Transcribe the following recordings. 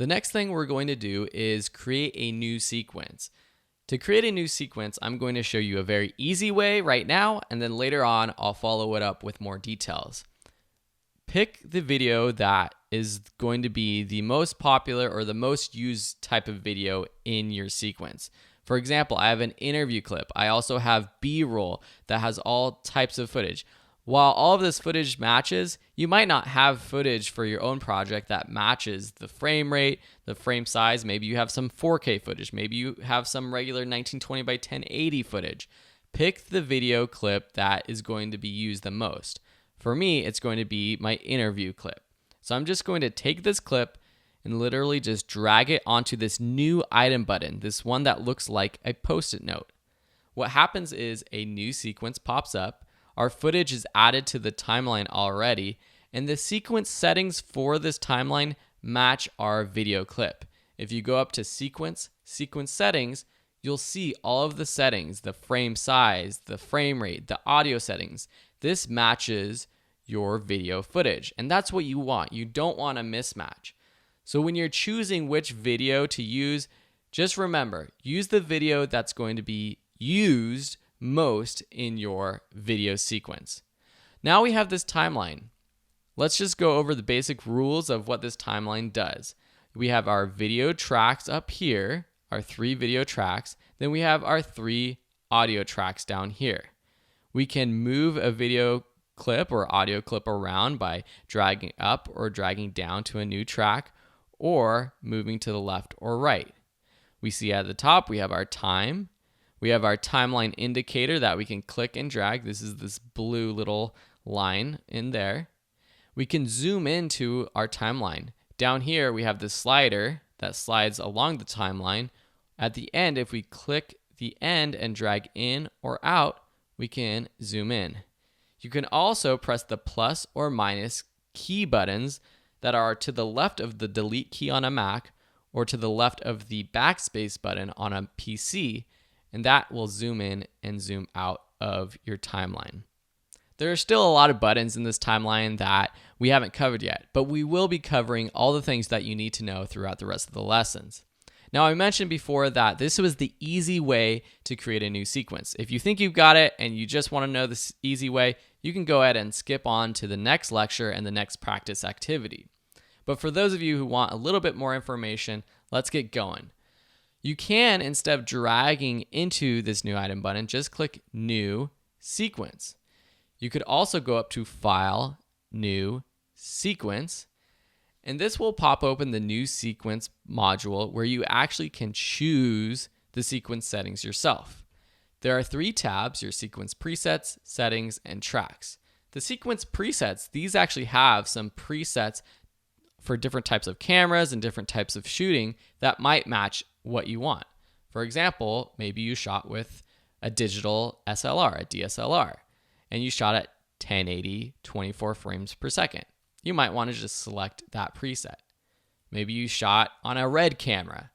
The next thing we're going to do is create a new sequence. To create a new sequence, I'm going to show you a very easy way right now, and then later on, I'll follow it up with more details. Pick the video that is going to be the most popular or the most used type of video in your sequence. For example, I have an interview clip. I also have B-roll that has all types of footage. While all of this footage matches, you might not have footage for your own project that matches the frame rate, the frame size. Maybe you have some 4K footage. Maybe you have some regular 1920 by 1080 footage. Pick the video clip that is going to be used the most. For me, it's going to be my interview clip. So I'm just going to take this clip and literally just drag it onto this new item button, this one that looks like a post-it note. What happens is a new sequence pops up. Our footage is added to the timeline already, and the sequence settings for this timeline match our video clip. If you go up to sequence settings, you'll see all of the settings, the frame size, the frame rate, the audio settings. This matches your video footage, and that's what you want. You don't want a mismatch. So when you're choosing which video to use, just remember, use the video that's going to be used most in your video sequence. Now we have this timeline. Let's just go over the basic rules of what this timeline does. We have our video tracks up here, our 3 video tracks. Then we have our 3 audio tracks down here. We can move a video clip or audio clip around by dragging up or dragging down to a new track or moving to the left or right. We see at the top we have our time. We have our timeline indicator that we can click and drag. This is this blue little line in there. We can zoom into our timeline. Down here, we have the slider that slides along the timeline. At the end, if we click the end and drag in or out, we can zoom in. You can also press the plus or minus key buttons that are to the left of the delete key on a Mac or to the left of the backspace button on a PC, and that will zoom in and zoom out of your timeline. There are still a lot of buttons in this timeline that we haven't covered yet, but we will be covering all the things that you need to know throughout the rest of the lessons. Now, I mentioned before that this was the easy way to create a new sequence. If you think you've got it and you just want to know this easy way, you can go ahead and skip on to the next lecture and the next practice activity. But for those of you who want a little bit more information, let's get going. You can, instead of dragging into this new item button, just click New Sequence. You could also go up to File, New Sequence, and this will pop open the New Sequence module where you actually can choose the sequence settings yourself. There are 3 tabs, your sequence presets, settings, and tracks. The sequence presets, these actually have some presets for different types of cameras and different types of shooting that might match what you want. For example, maybe you shot with a digital SLR, a DSLR, and you shot at 1080, 24 frames per second. You might want to just select that preset. Maybe you shot on a RED camera.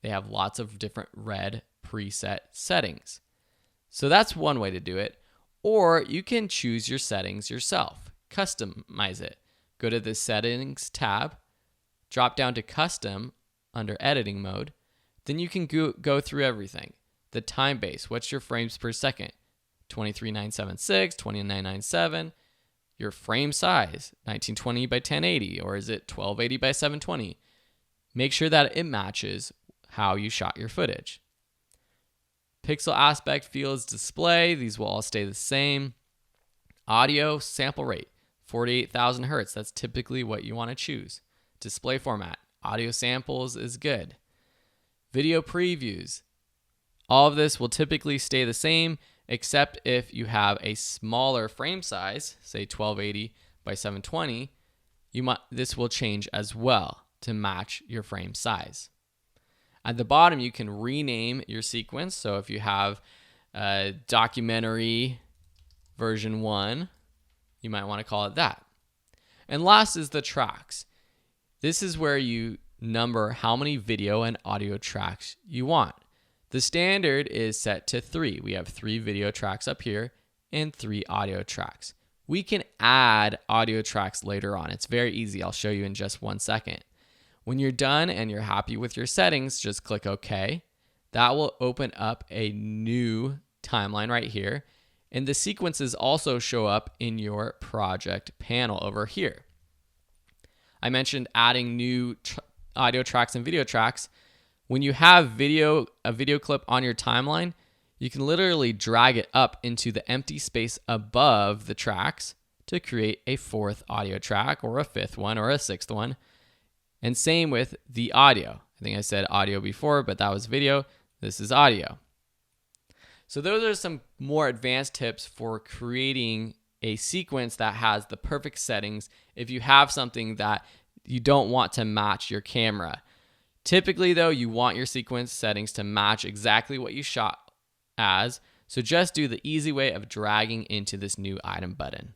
They have lots of different RED preset settings. So that's one way to do it. Or you can choose your settings yourself, customize it. Go to the Settings tab, drop down to Custom under Editing mode. Then you can go through everything. The time base, what's your frames per second? 23976, 29997. Your frame size, 1920 by 1080, or is it 1280 by 720? Make sure that it matches how you shot your footage. Pixel aspect, fields, display, these will all stay the same. Audio, sample rate, 48,000 hertz. That's typically what you want to choose. Display format, audio samples is good. Video previews. All of this will typically stay the same, except if you have a smaller frame size, say 1280 by 720, this will change as well to match your frame size. At the bottom, you can rename your sequence. So if you have documentary version 1, you might want to call it that. And last is the tracks. This is where you number how many video and audio tracks you want. The standard is set to 3. We have 3 video tracks up here and 3 audio tracks. We can add audio tracks later on. It's very easy. I'll show you in just one second. When you're done and you're happy with your settings, just click OK. That will open up a new timeline right here. And the sequences also show up in your project panel over here. I mentioned adding new audio tracks and video tracks. When you have a video clip on your timeline, you can literally drag it up into the empty space above the tracks to create a fourth audio track or a fifth one or a sixth one. And same with the audio. I think I said audio before, but that was video. This is audio. So those are some more advanced tips for creating a sequence that has the perfect settings if you have something that you don't want to match your camera. Typically though, you want your sequence settings to match exactly what you shot as, so just do the easy way of dragging into this new item button.